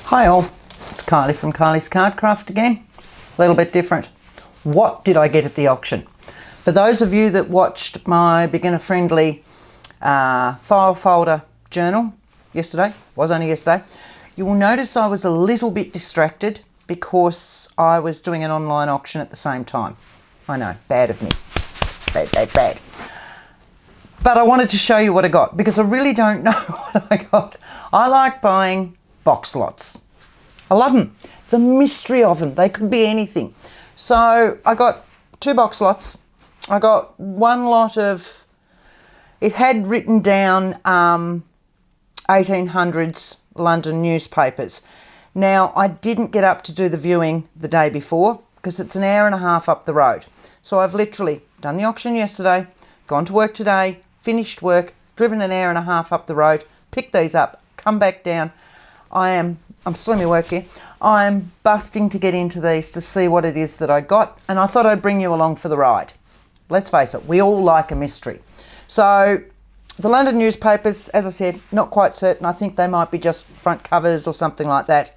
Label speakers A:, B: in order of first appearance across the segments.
A: Hi all, it's Kylie from Kylie's Cardcraft again. A little bit different. What did I get at the auction? For those of you that watched my beginner friendly file folder journal only yesterday, you will notice I was a little bit distracted because I was doing an online auction at the same time. I know, bad of me. Bad. But I wanted to show you what I got because I really don't know what I got. I like buying box lots. I love them. The mystery of them. They could be anything. So I got 2 box lots. I got one lot of, it had written down 1800s London newspapers. Now, I didn't get up to do the viewing the day before because it's an hour and a half up the road. So I've literally done the auction yesterday, gone to work today, finished work, driven an hour and a half up the road, picked these up, come back down. I'm still in my work here. I'm busting to get into these to see what it is that I got, and I thought I'd bring you along for the ride. Let's face it, we all like a mystery. So the London newspapers, as I said, not quite certain. I think they might be just front covers or something like that.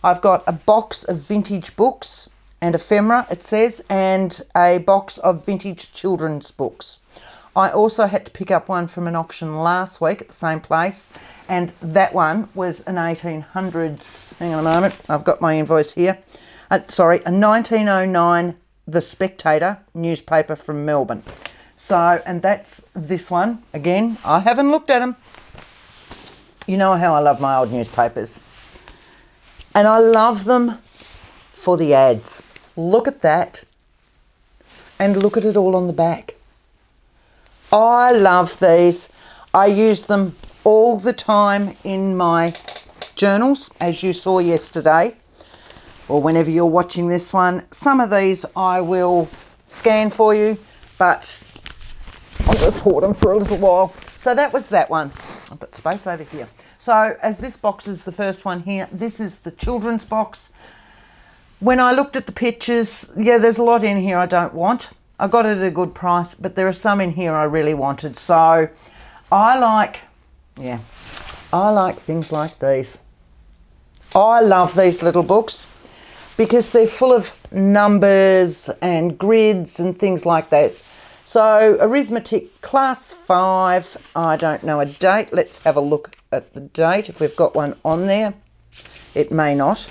A: I've got a box of vintage books and ephemera, it says, and a box of vintage children's books. I also had to pick up one from an auction last week at the same place, and that one was an 1800s, hang on a moment, I've got my invoice here, a 1909 The Spectator newspaper from Melbourne. So, and that's this one. Again, I haven't looked at them. You know how I love my old newspapers. And I love them for the ads. Look at that. And look at it all on the back. I love these. I use them all the time in my journals, as you saw yesterday, or whenever you're watching this one. Some of these I will scan for you, but I'll just hoard them for a little while. So that was that one. I've got space over here. So as this box is the first one here, this is the children's box. When I looked at the pictures, yeah, there's a lot in here I don't want. I got it at a good price, but there are some in here I really wanted. So I like things like these. I love these little books because they're full of numbers and grids and things like that. So arithmetic class 5, I don't know a date. Let's have a look at the date if we've got one on there. It may not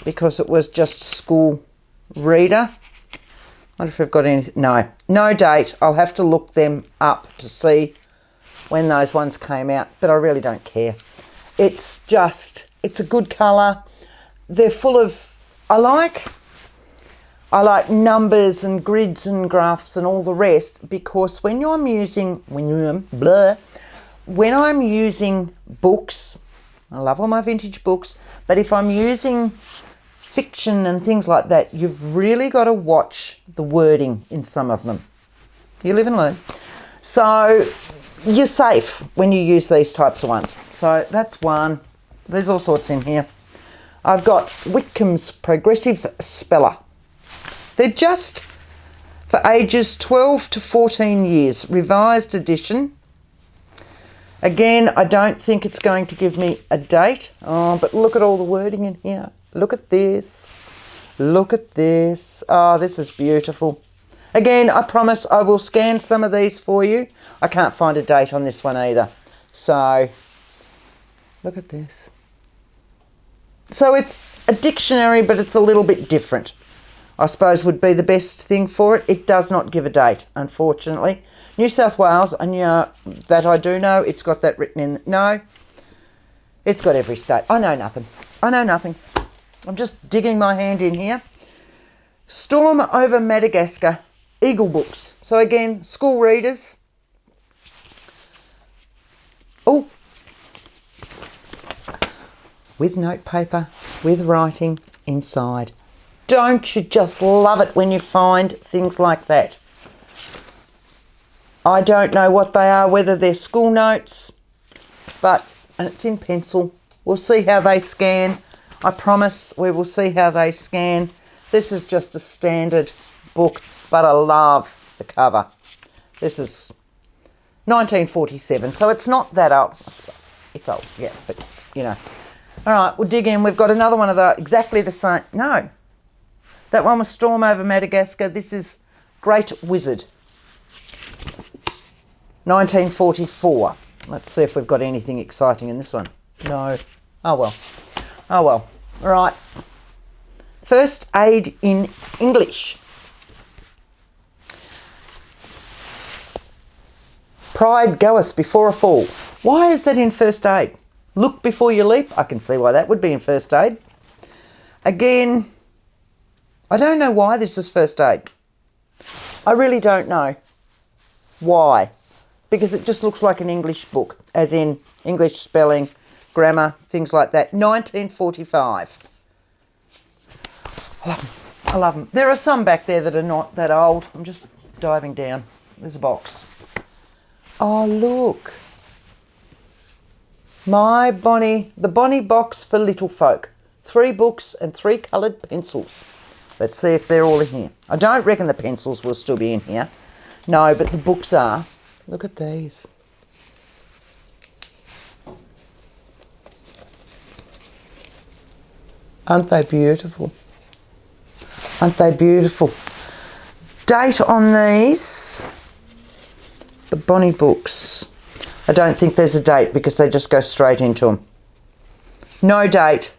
A: because it was just school reader. I wonder if we've got any. No date. I'll have to look them up to see when those ones came out, but I really don't care. It's a good colour. They're full of, I like numbers and grids and graphs and all the rest, because when I'm using books, I love all my vintage books, but if I'm using fiction and things like that, you've really got to watch the wording in some of them. You live and learn. So you're safe when you use these types of ones. So that's one. There's all sorts in here. I've got Whitcomb's Progressive Speller. They're just for ages 12 to 14 years, revised edition. Again, I don't think it's going to give me a date. Oh, but look at all the wording in here. Look at this. Look at this. Oh, this is beautiful. Again, I promise I will scan some of these for you. I can't find a date on this one either. So, look at this. So it's a dictionary, but it's a little bit different, I suppose would be the best thing for it. It does not give a date, unfortunately. New South Wales, I knew that I do know. It's got that written in. No, it's got every state. I know nothing. I'm just digging my hand in here. Storm over Madagascar, Eagle books. So again, school readers. Oh, with notepaper, with writing inside. Don't you just love it when you find things like that? I don't know what they are, whether they're school notes, and it's in pencil. We'll see how they scan. I promise we will see how they scan. This is just a standard book, but I love the cover. This is 1947, so it's not that old. I suppose it's old, yeah, but you know. All right, we'll dig in. We've got another one of the exactly the same. No, that one was Storm over Madagascar. This is Great Wizard, 1944. Let's see if we've got anything exciting in this one. No. Oh well. Oh well. All right. First aid in English. Pride goeth before a fall. Why is that in first aid? Look before you leap. I can see why that would be in first aid. Again, I don't know why this is first aid. I really don't know why. Because it just looks like an English book, as in English spelling, grammar, things like that. 1945. I love them. I love them. There are some back there that are not that old. I'm just diving down. There's a box. Oh, look. The Bonnie box for little folk. 3 books and 3 coloured pencils. Let's see if they're all in here. I don't reckon the pencils will still be in here. No, but the books are. Look at these. Aren't they beautiful? Aren't they beautiful? Date on these. The Bonnie books. I don't think there's a date because they just go straight into them. No date.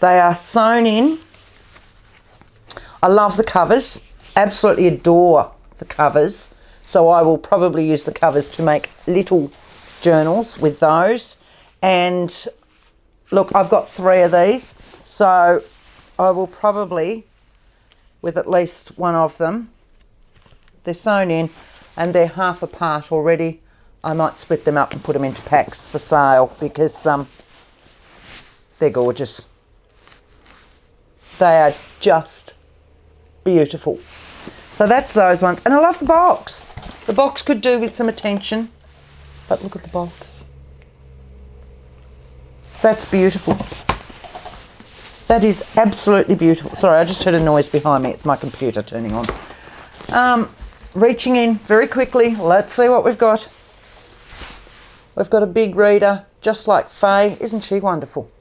A: They are sewn in. I love the covers. Absolutely adore the covers. So I will probably use the covers to make little journals with those. And look, I've got 3 of these. So I will probably, with at least one of them, they're sewn in and they're half apart already. I might split them up and put them into packs for sale because they're gorgeous. They are just beautiful. So that's those ones. And I love the box. The box could do with some attention. But look at the box. That's beautiful. That is absolutely beautiful. Sorry, I just heard a noise behind me. It's my computer turning on. Reaching in very quickly. Let's see what we've got. We've got a big reader, just like Faye. Isn't she wonderful?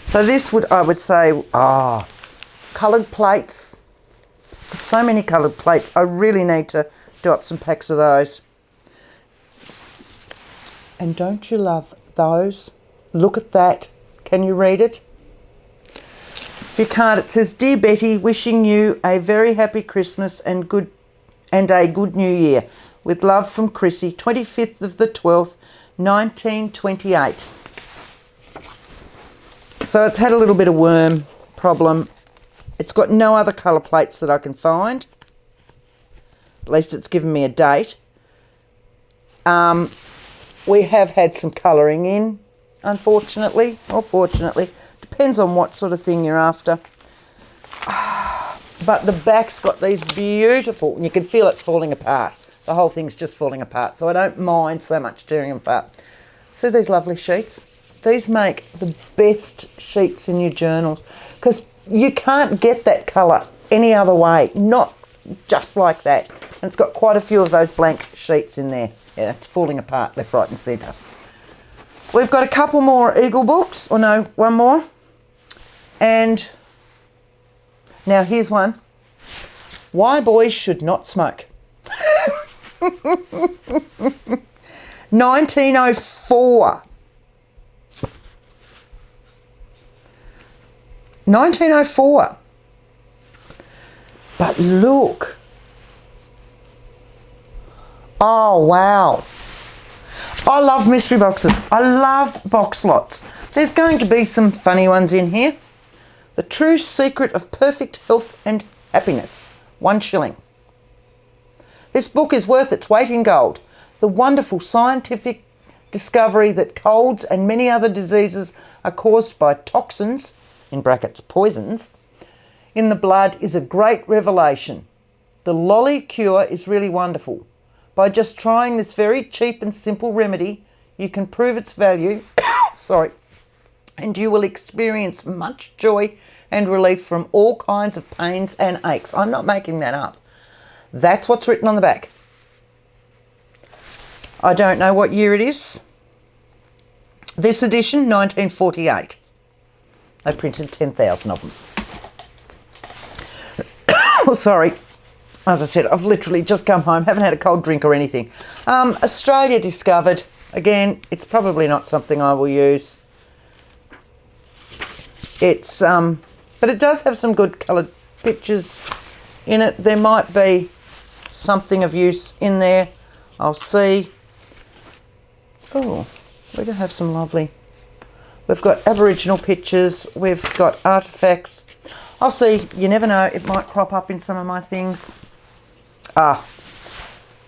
A: So this would, I would say, coloured plates. Got so many coloured plates. I really need to do up some packs of those. And don't you love those? Look at that. Can you read it? If you can't, it says, "Dear Betty, wishing you a very happy Christmas and a good New Year. With love from Chrissy, 25th of the 12th, 1928. So it's had a little bit of worm problem. It's got no other colour plates that I can find. At least it's given me a date. We have had some colouring in, unfortunately, or fortunately. Depends on what sort of thing you're after. But the back's got these beautiful, and you can feel it falling apart. The whole thing's just falling apart, so I don't mind so much tearing them apart. See these lovely sheets? These make the best sheets in your journals because you can't get that colour any other way, not just like that. And it's got quite a few of those blank sheets in there. Yeah, it's falling apart left, right and centre. We've got a couple more Eagle books, or no, one more. And now here's one. Why boys should not smoke. 1904. 1904. But look. Oh, wow. I love mystery boxes. I love box lots. There's going to be some funny ones in here. The True Secret of Perfect Health and Happiness. 1 shilling. This book is worth its weight in gold. The wonderful scientific discovery that colds and many other diseases are caused by toxins, in brackets poisons, in the blood is a great revelation. The lolly cure is really wonderful. By just trying this very cheap and simple remedy, you can prove its value, and you will experience much joy and relief from all kinds of pains and aches. I'm not making that up. That's what's written on the back. I don't know what year it is. This edition, 1948. They printed 10,000 of them. Oh, sorry. As I said, I've literally just come home, haven't had a cold drink or anything. Australia Discovered. Again, it's probably not something I will use. It's, but it does have some good coloured pictures in it. There might be something of use in there. I'll see. Oh, we're going to have some lovely... We've got Aboriginal pictures. We've got artefacts. I'll see. You never know. It might crop up in some of my things.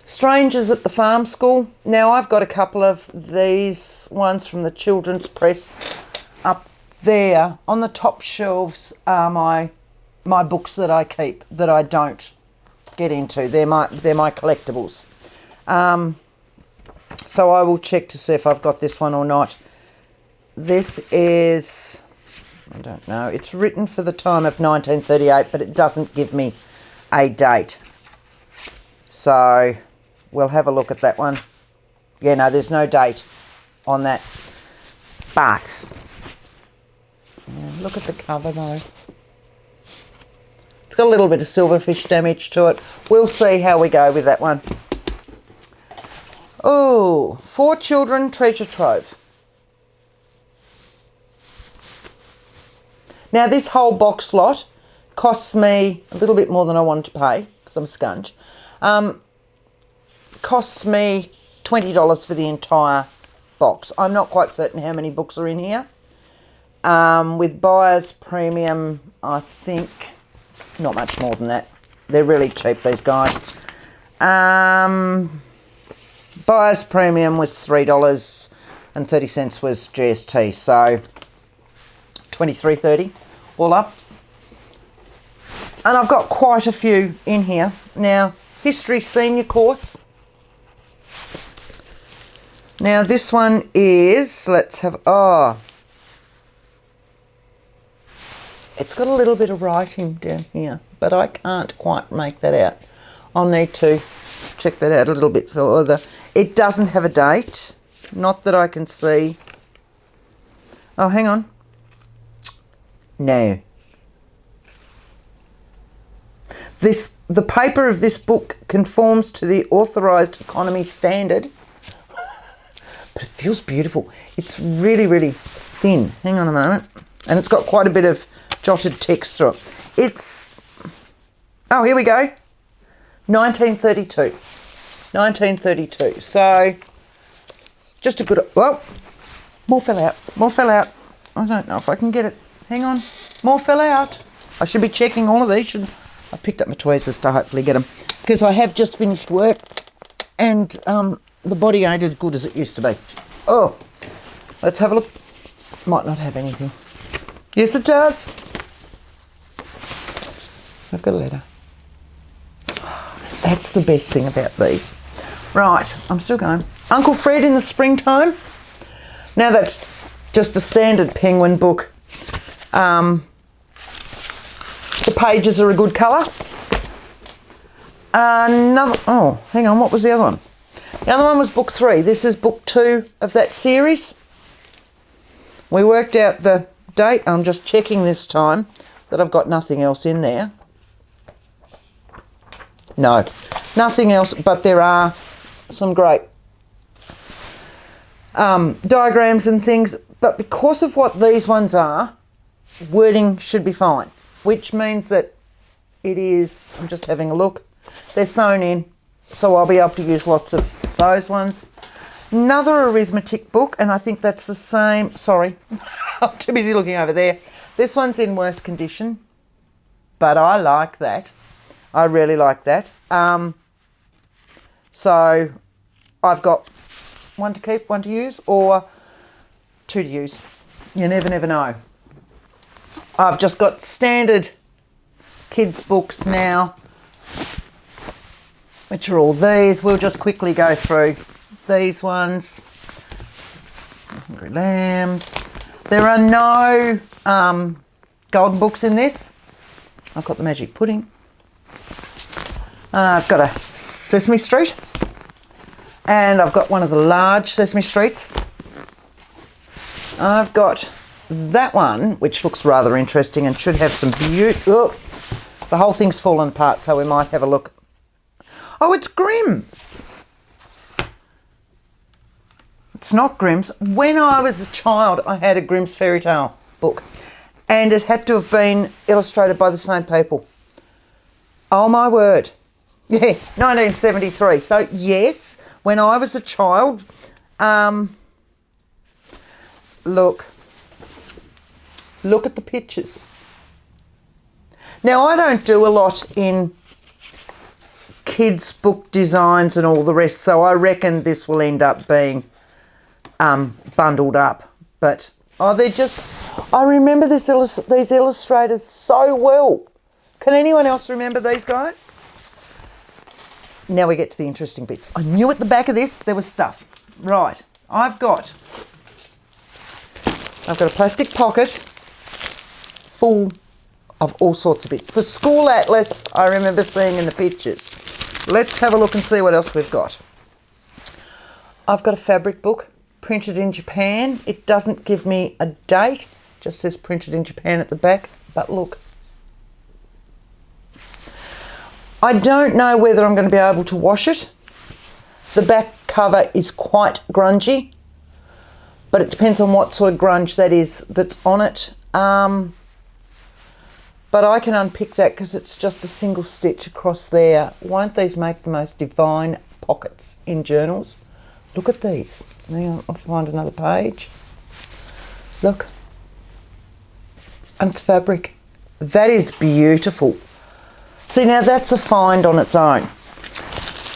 A: Strangers at the Farm School. Now, I've got a couple of these ones from the Children's Press up there. On the top shelves are my books that I keep, that I don't get into. They're my collectibles. So I will check to see if I've got this one or not. This is, I don't know, it's written for the time of 1938, but it doesn't give me a date. So we'll have a look at that one. Yeah, no, there's no date on that. But, yeah, look at the cover though. It's got a little bit of silverfish damage to it. We'll see how we go with that one. Oh, 4 Children Treasure Trove. Now, this whole box lot costs me a little bit more than I wanted to pay, because I'm a sponge. Cost me $20 for the entire box. I'm not quite certain how many books are in here. With buyer's premium, I think not much more than that. They're really cheap, these guys. Buyer's premium was $3.30 was GST, so $23.30 all up. And I've got quite a few in here. Now, History Senior Course. Now, this one is, let's have, it's got a little bit of writing down here, but I can't quite make that out. I'll need to check that out a little bit further. It doesn't have a date, not that I can see. Oh, hang on. No. The paper of this book conforms to the authorised economy standard. But it feels beautiful. It's really, really thin. Hang on a moment. And it's got quite a bit of jotted text through it. It's... Oh, here we go. 1932. 1932. So, just a good... Well, more fell out. More fell out. I don't know if I can get it. Hang on. More fell out. I should be checking all of these. I picked up my tweezers to hopefully get them. Because I have just finished work. And the body ain't as good as it used to be. Oh, let's have a look. Might not have anything. Yes, it does. I've got a letter. That's the best thing about these. Right, I'm still going. Uncle Fred in the Springtime. Now that's just a standard Penguin book. The pages are a good colour. Oh, hang on, what was the other one? The other one was book 3. This is book 2 of that series. We worked out the date. I'm just checking this time that I've got nothing else in there. No, nothing else, but there are some great diagrams and things. But because of what these ones are, wording should be fine, which means that it is, I'm just having a look, they're sewn in, so I'll be able to use lots of those ones. Another arithmetic book, and I think that's the same, sorry, I'm too busy looking over there. This one's in worse condition, but I like that. I really like that. So I've got one to keep, one to use, or 2 to use. You never know. I've just got standard kids books now, which are all these. We'll just quickly go through these ones. Hungry Lambs. There are no golden books in this. I've got the Magic Pudding. I've got a Sesame Street. And I've got one of the large Sesame Streets. I've got that one, which looks rather interesting and should have some beauty. Oh, the whole thing's fallen apart, so we might have a look. Oh, it's Grimm. It's not Grimm's. When I was a child, I had a Grimm's fairy tale book, and it had to have been illustrated by the same people. Oh my word. Yeah, 1973. So yes, when I was a child, look at the pictures. Now, I don't do a lot in kids' book designs and all the rest, so I reckon this will end up being bundled up. But, oh, they're just... I remember these illustrators so well. Can anyone else remember these guys? Now we get to the interesting bits. I knew at the back of this there was stuff. Right, I've got a plastic pocket full of all sorts of bits. The school atlas I remember seeing in the pictures. Let's have a look and see what else we've got. I've got a fabric book printed in Japan. It doesn't give me a date, just says printed in Japan at the back, but look. I don't know whether I'm going to be able to wash it. The back cover is quite grungy, but it depends on what sort of grunge that is that's on it. But I can unpick that because it's just a single stitch across there. Won't these make the most divine pockets in journals? Look at these. Hang on, I'll find another page. Look. And it's fabric. That is beautiful. See, now that's a find on its own.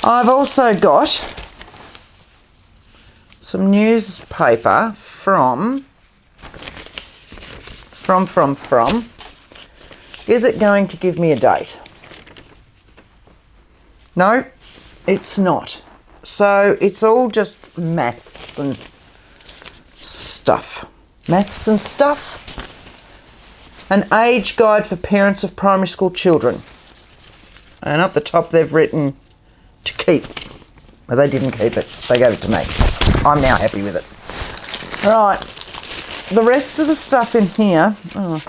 A: I've also got some newspaper from. Is it going to give me a date? No, it's not. So it's all just maths and stuff. Maths and stuff. An age guide for parents of primary school children. And up the top they've written to keep. Well, they didn't keep it. They gave it to me. I'm now happy with it. Right. The rest of the stuff in here... Oh,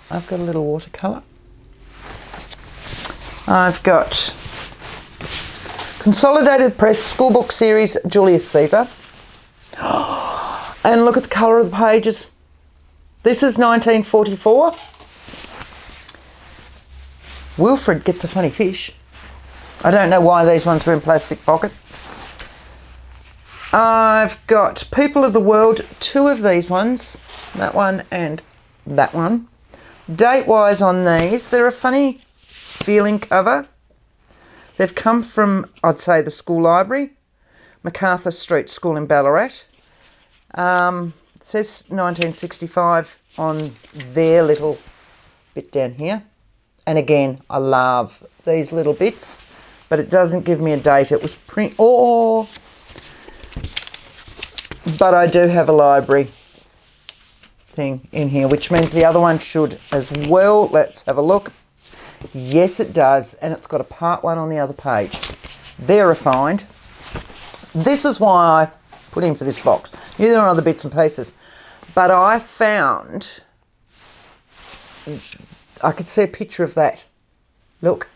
A: I've got a little watercolour. I've got Consolidated Press Schoolbook Series Julius Caesar. And look at the colour of the pages. This is 1944. Wilfred Gets a Funny Fish. I don't know why these ones are in plastic pocket. I've got People of the World, 2 of these ones. That one and that one. Date-wise on these, they're a funny feeling cover. They've come from, I'd say, the school library, MacArthur Street School in Ballarat. It says 1965 on their little bit down here. And again, I love these little bits, but it doesn't give me a date. It was print. Oh, but I do have a library thing in here, which means the other one should as well. Let's have a look. Yes, it does, and it's got a part 1 on the other page. They're a find. This is why I put in for this box. There are other bits and pieces, but I found I could see a picture of that. Look,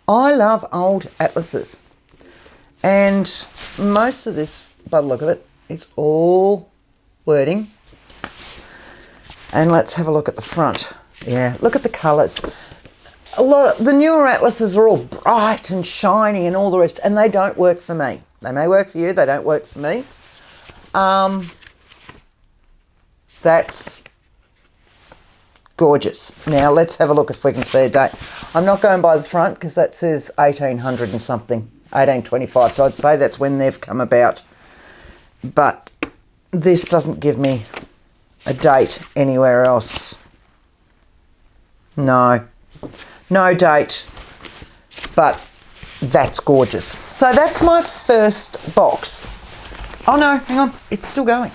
A: I love old atlases, and most of this, by the look of it, is all wording. And let's have a look at the front. Yeah, look at the colours. A lot of the newer atlases are all bright and shiny and all the rest, and they don't work for me. They may work for you, they don't work for me. That's gorgeous. Now let's have a look if we can see a date. I'm not going by the front because that says 1800 and something, 1825. So I'd say that's when they've come about. But this doesn't give me a date anywhere else. No date, but that's gorgeous. So that's my first box. Oh no, hang on, it's still going.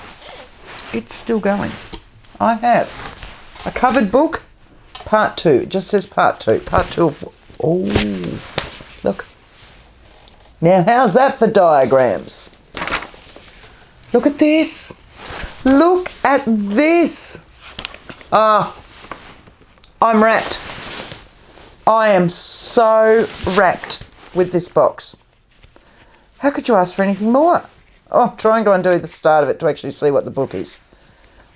A: It's still going. I have a covered book, part 2. It just says part 2. Part 2 of, oh, look. Now how's that for diagrams? Look at this. Look at this. Ah, I'm wrapped. I am so wrapped with this box. How could you ask for anything more? Oh, I'm trying to undo the start of it to actually see what the book is.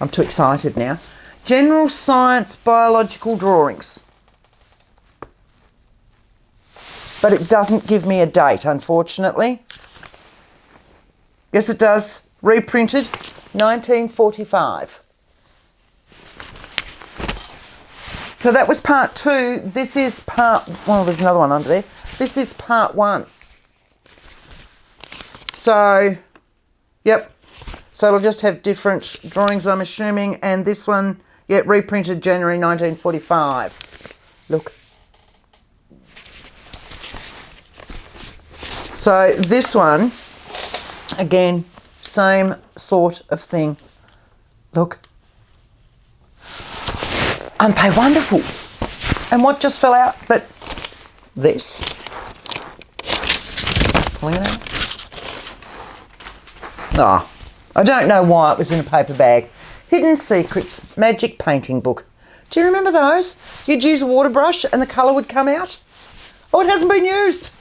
A: I'm too excited now. General Science Biological Drawings. But it doesn't give me a date, unfortunately. Yes, it does. Reprinted 1945. So that was part 2. This is part... Well, there's another one under there. This is part 1. So, yep. So it'll just have different drawings, I'm assuming. And this one, yeah, reprinted January 1945. Look. So this one, again, same sort of thing. Look. Unpack, wonderful. And what just fell out but this? Pulling it out. Oh, I don't know why it was in a paper bag. Hidden Secrets Magic Painting Book. Do you remember those? You'd use a water brush and the colour would come out. Oh, it hasn't been used.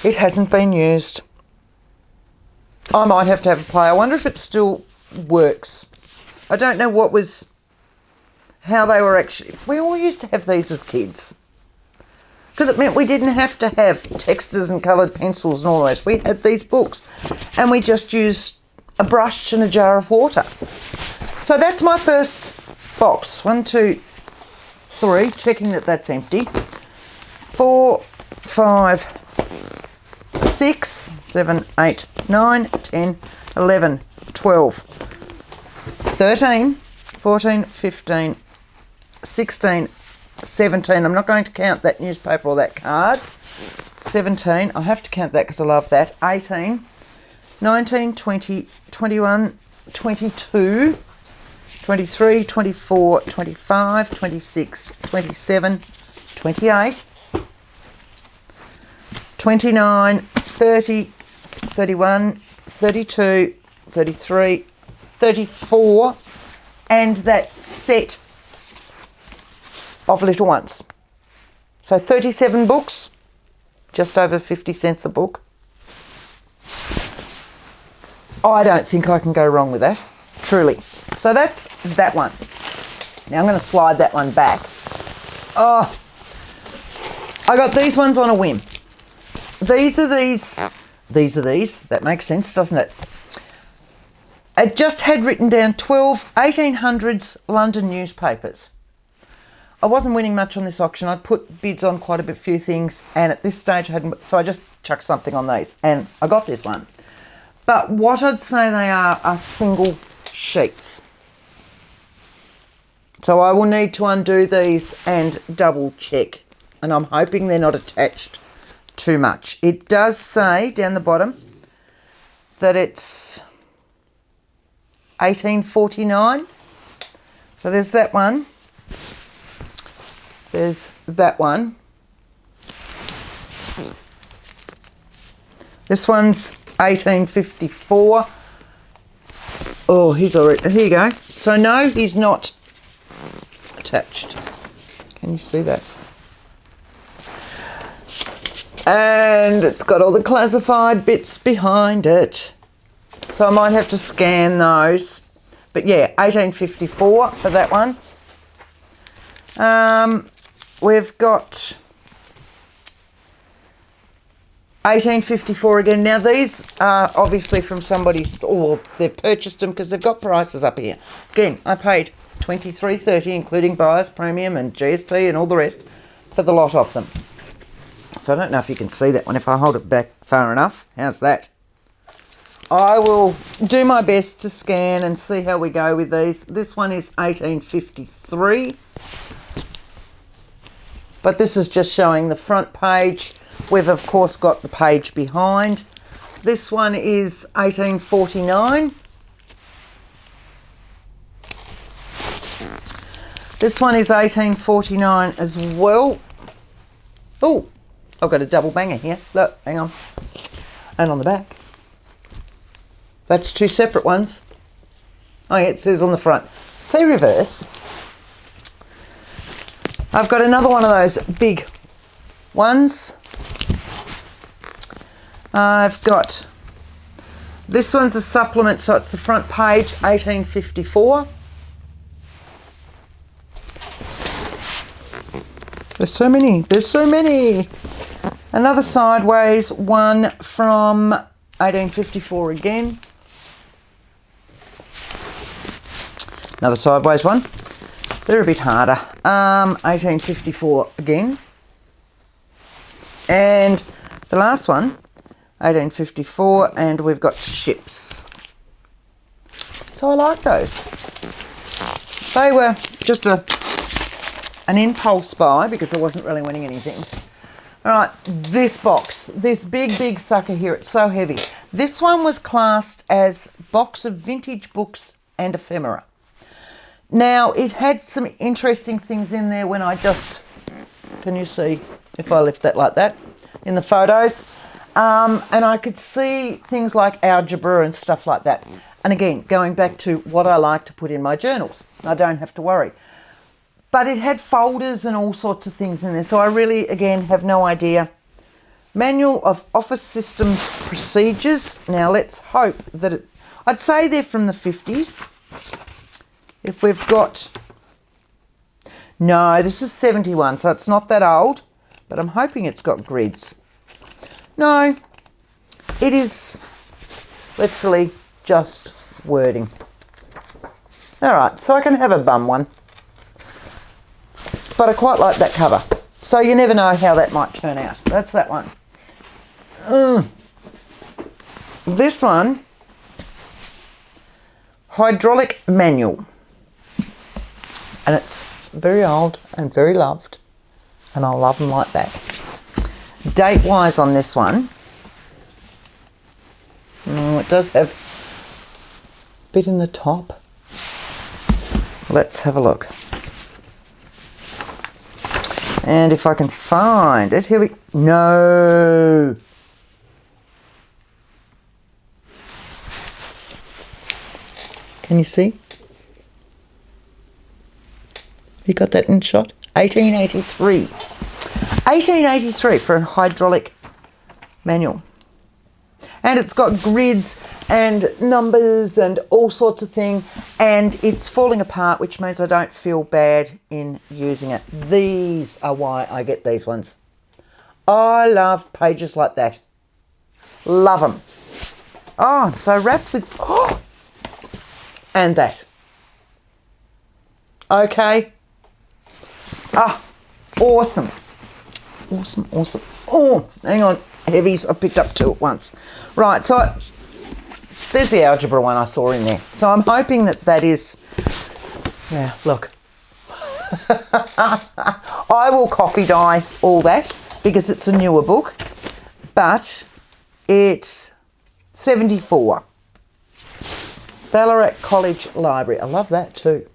A: It hasn't been used. I might have to have a play. I wonder if it still works. I don't know what was... How they were actually... We all used to have these as kids. Because it meant we didn't have to have textures and coloured pencils and all the rest. We had these books. And we just used a brush and a jar of water. So that's my first box. 1, 2, 3. Checking that that's empty. 4, 5, 6, 7, 8, 9, 10, 11, 12, 13, 14, 15, 16, 17. I'm not going to count that newspaper or that card. 17. I have to count that because I love that. 18, 19, 20, 21, 22, 23, 24, 25, 26, 27, 28, 29, 30, 31, 32, 33, 34, and that set of little ones. So 37 books, just over 50 cents a book. I don't think I can go wrong with that, truly. So that's that one. Now I'm going to slide that one back. Oh, I got these ones on a whim. These are these. That makes sense, doesn't it? It just had written down 12 1800s London newspapers. I wasn't winning much on this auction. I'd put bids on quite a few things, and at this stage I hadn't, so I just chucked something on these, and I got this one. But what I'd say they are single sheets. So I will need to undo these and double check, and I'm hoping they're not attached too much. It does say down the bottom that it's 1849. So there's that one. There's that one. This one's 1854. Oh, he's already... Here you go. So no, he's not attached. Can you see that? And it's got all the classified bits behind it. So I might have to scan those. But yeah, 1854 for that one. We've got 1854 again. Now these are obviously from somebody's store. They've purchased them because they've got prices up here. Again, I paid $23.30, including buyer's premium and GST and all the rest for the lot of them. So I don't know if you can see that one if I hold it back far enough. How's that? I will do my best to scan and see how we go with these. This one is 1853. But this is just showing the front page. We've of course got the page behind. This one is 1849. This one is 1849 as well. Oh, I've got a double banger here. Look, hang on. And on the back. That's two separate ones. Oh yeah, it says on the front. See reverse. I've got another one of those big ones. I've got, this one's a supplement, so it's the front page, 1854. There's so many. Another sideways one from 1854 again. Another sideways one. They're a bit harder. 1854 again. And the last one, 1854, and we've got ships. So I like those. They were just an impulse buy because I wasn't really winning anything. All right, this box, this big sucker here, it's so heavy. This one was classed as box of vintage books and ephemera. Now, it had some interesting things in there when I just, can you see if I lift that like that in the photos? And I could see things like algebra and stuff like that. And again, going back to what I like to put in my journals. I don't have to worry. But it had folders and all sorts of things in there. So I really, again, have no idea. Manual of Office Systems Procedures. Now, let's hope that I'd say they're from the 50s. If we've got... No, this is 71, so it's not that old. But I'm hoping it's got grids. No, it is literally just wording. All right, so I can have a bum one. But I quite like that cover. So you never know how that might turn out. That's that one. This one, hydraulic manual. And it's very old and very loved. And I love them like that. Date-wise on this one, it does have a bit in the top. Let's have a look. And if I can find it, here we... No! Can you see? You got that in shot? 1883. 1883 for a hydraulic manual. And it's got grids and numbers and all sorts of things. And it's falling apart, which means I don't feel bad in using it. These are why I get these ones. I love pages like that. Love them. Oh, so wrapped with... Oh! And that. Okay. Ah, awesome. Awesome. Oh, hang on. Heavies, I picked up two at once. Right, so there's the algebra one I saw in there. So I'm hoping that is... Yeah, look. I will coffee dye all that because it's a newer book. But it's 74. Ballarat College Library. I love that too.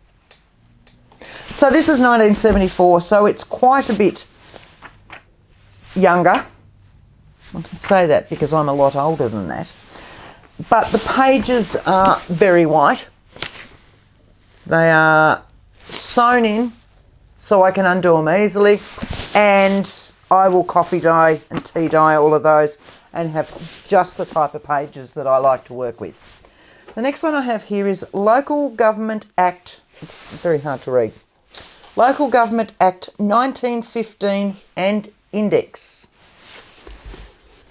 A: So this is 1974, so it's quite a bit younger. I can say that because I'm a lot older than that. But the pages are very white. They are sewn in so I can undo them easily. And I will coffee dye and tea dye all of those and have just the type of pages that I like to work with. The next one I have here is Local Government Act. It's very hard to read. Local Government Act 1915 and Index.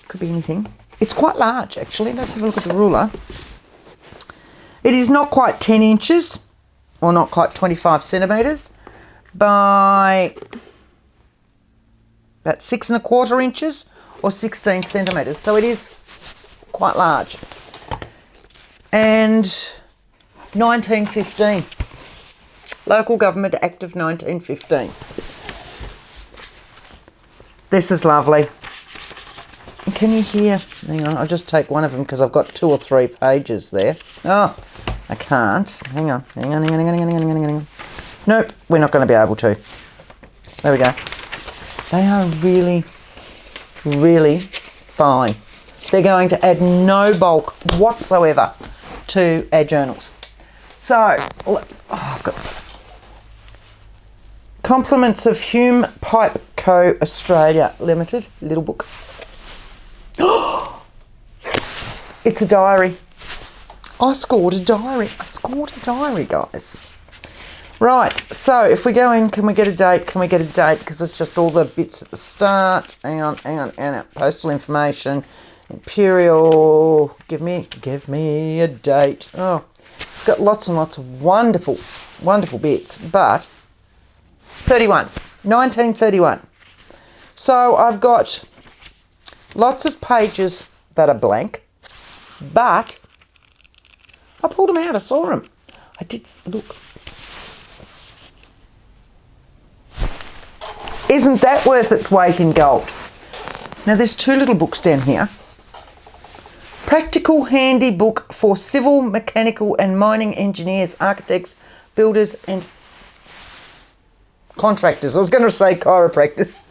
A: Could be anything. It's quite large, actually. Let's have a look at the ruler. It is not quite 10 inches, or not quite 25 centimetres, by about 6 1/4 inches, or 16 centimetres. So it is quite large. And 1915. Local Government Act of 1915. This is lovely. Can you hear? Hang on, I'll just take one of them because I've got 2 or 3 pages there. Oh, I can't. Hang on. Nope, we're not going to be able to. There we go. They are really, really fine. They're going to add no bulk whatsoever to our journals. So, I've got Compliments of Hume Pipe Co. Australia Limited, little book. It's a diary. I scored a diary, guys. Right, so if we go in, can we get a date? Can we get a date? Because it's just all the bits at the start. Hang on. Postal information, Imperial. Give me a date. Oh, it's got lots and lots of wonderful bits. But 1931. So I've got lots of pages that are blank, but I pulled them out. I saw them. I did look. Isn't that worth its weight in gold? Now there's two little books down here. Practical handy book for civil, mechanical and mining engineers, architects, builders and contractors. I was going to say chiropractors.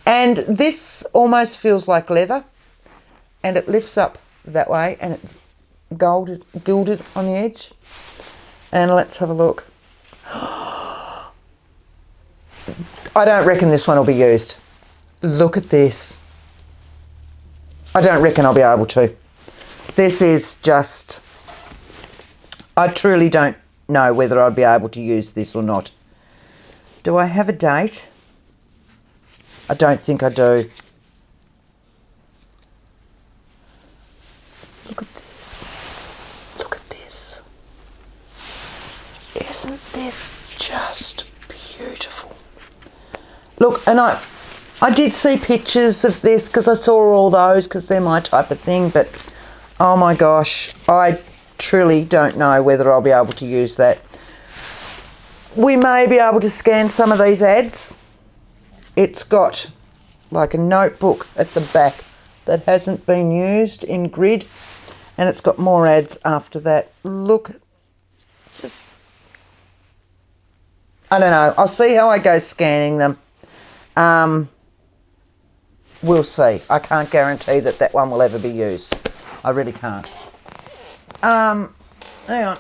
A: And this almost feels like leather, and it lifts up that way and it's gilded on the edge. And let's have a look. I don't reckon this one will be used. Look at this. I don't reckon I'll be able to. This is just... I truly don't know whether I'll be able to use this or not. Do I have a date? I don't think I do. Look at this. Look at this. Isn't this just beautiful? Look, and I did see pictures of this because I saw all those because they're my type of thing, but oh my gosh, I truly don't know whether I'll be able to use that. We may be able to scan some of these ads. It's got like a notebook at the back that hasn't been used in grid, and it's got more ads after that. Look, just, I don't know. I'll see how I go scanning them. We'll see. I can't guarantee that that one will ever be used. I really can't. Hang on.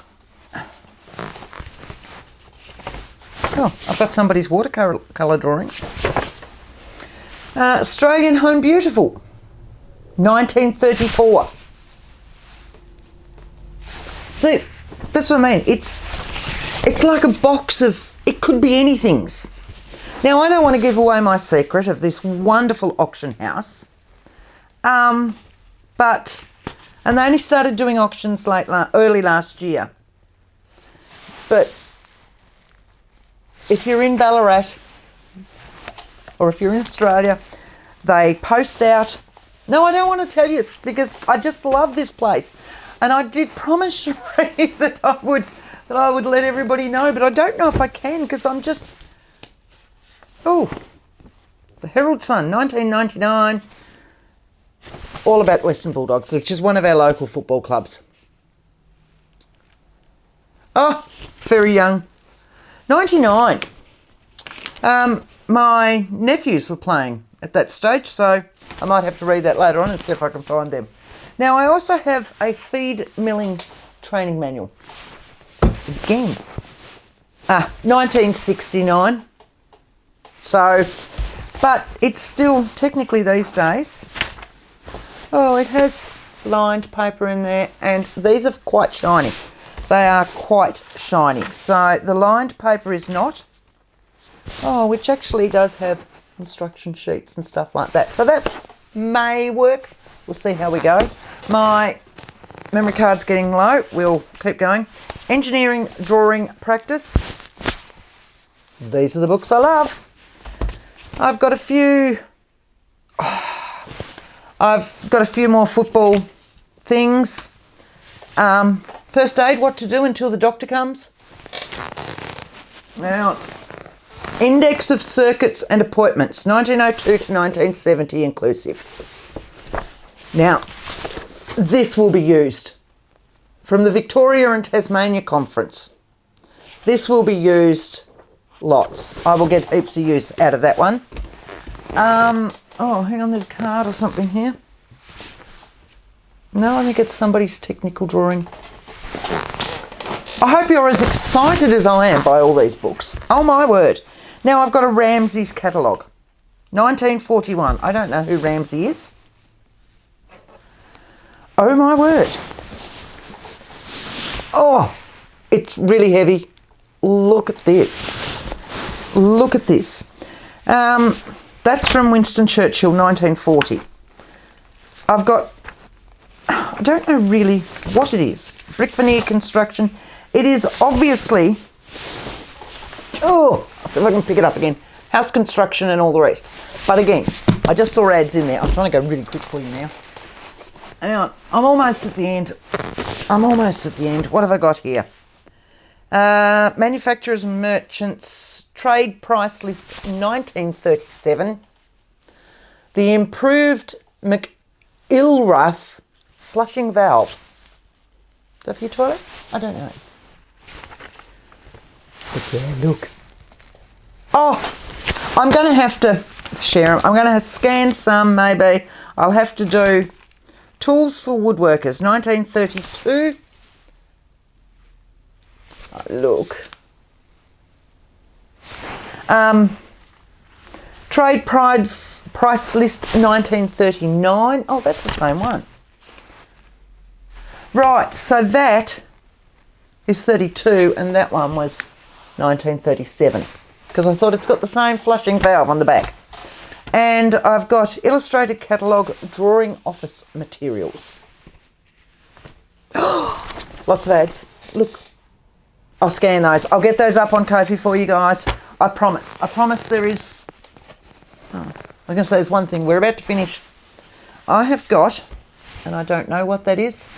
A: Oh, I've got somebody's watercolour drawing. Australian Home Beautiful, 1934. See, that's what I mean. It's like a box of, it could be anything's. Now, I don't want to give away my secret of this wonderful auction house, and they only started doing auctions early last year. But if you're in Ballarat or if you're in Australia, they post out. No, I don't want to tell you because I just love this place, and I did promise you that I would let everybody know, but I don't know if I can because I'm just. Oh, the Herald Sun, 1999. All about Western Bulldogs, which is one of our local football clubs. Oh, very young. 99. My nephews were playing at that stage, so I might have to read that later on and see if I can find them. Now, I also have a feed milling training manual. Again. 1969. So, but it's still technically these days. Oh, it has lined paper in there, and these are quite shiny. They are quite shiny. So the lined paper is not. Oh, which actually does have instruction sheets and stuff like that. So that may work. We'll see how we go. My memory card's getting low. We'll keep going. Engineering drawing practice. These are the books I love. I've got a few more football things. First aid, what to do until the doctor comes. Now, index of circuits and appointments, 1902 to 1970 inclusive. Now, this will be used from the Victoria and Tasmania Conference. This will be used lots. I will get heaps of use out of that one. Oh, hang on, there's a card or something here. No, I think it's somebody's technical drawing. I hope you're as excited as I am by all these books. Oh my word. Now I've got a Ramsay's catalogue. 1941. I don't know who Ramsay is. Oh my word. Oh, it's really heavy. Look at this. Look at this. That's from Winston Churchill, 1940. I've got, I don't know really what it is. Brick veneer construction. It is obviously, oh, I'll see if I can pick it up again. House construction and all the rest. But again, I just saw ads in there. I'm trying to go really quick for you now. Hang on, I'm almost at the end. I'm almost at the end. What have I got here? Manufacturers and Merchants Trade Price List 1937. The improved McIlrath flushing valve. Is that for your toilet? I don't know. But yeah, look. Oh, I'm going to have to share them. I'm going to scan some maybe. I'll have to do Tools for Woodworkers, 1932. Oh, look. Trade Price List 1939. Oh, that's the same one. Right, so that is 32 and that one was 1937 because I thought it's got the same flushing valve on the back. And I've got Illustrated Catalogue Drawing Office Materials. Lots of ads. Look. I'll scan those. I'll get those up on Ko-fi for you guys. I promise. I promise there is... Oh, I was going to say there's one thing. We're about to finish. I have got, and I don't know what that is.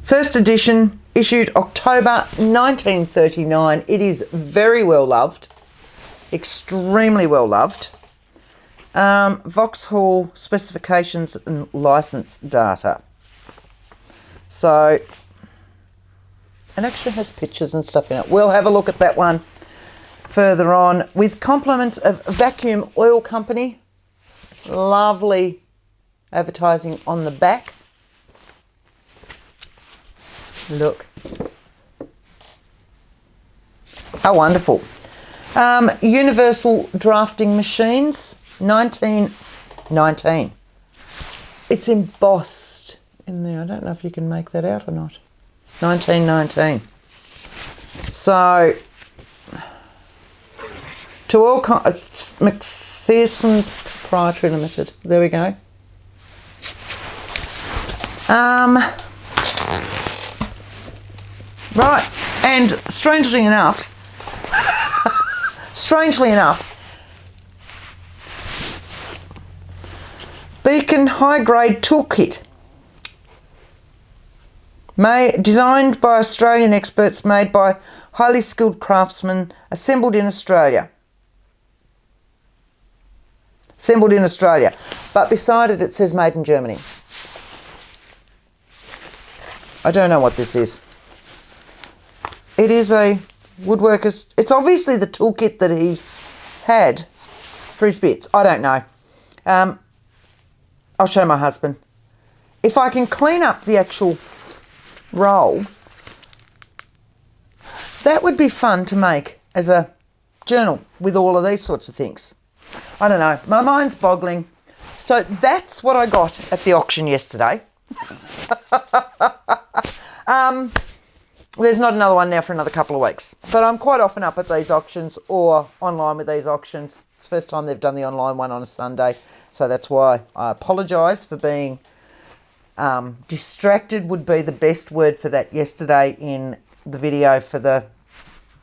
A: First edition, issued October 1939. It is very well loved. Extremely well loved. Vauxhall specifications and license data. So, it actually has pictures and stuff in it. We'll have a look at that one further on. With compliments of Vacuum Oil Company. Lovely advertising on the back. Look. How wonderful. Universal Drafting Machines, 1919. It's embossed in there. I don't know if you can make that out or not. 1919. So, to all McPherson's Proprietary Limited. There we go. Right, and strangely enough, Beacon High Grade Toolkit. Designed by Australian experts, made by highly skilled craftsmen, assembled in Australia. Assembled in Australia. But beside it, it says made in Germany. I don't know what this is. It is a woodworker's... It's obviously the toolkit that he had for his bits. I don't know. I'll show my husband. If I can clean up the actual roll, that would be fun to make as a journal with all of these sorts of things. I don't know. My mind's boggling. So that's what I got at the auction yesterday. There's not another one now for another couple of weeks. But I'm quite often up at these auctions or online with these auctions. It's the first time they've done the online one on a Sunday. So that's why I apologise for being distracted would be the best word for that yesterday in the video for the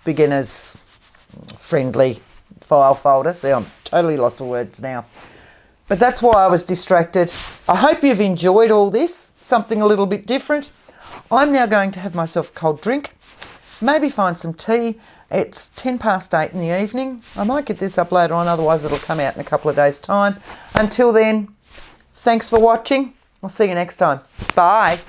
A: beginners friendly file folder. See, I'm totally lost for words now. But that's why I was distracted. I hope you've enjoyed all this. Something a little bit different. I'm now going to have myself a cold drink, maybe find some tea. It's 8:10 in the evening. I might get this up later on, otherwise it'll come out in a couple of days' time. Until then, thanks for watching. I'll see you next time. Bye.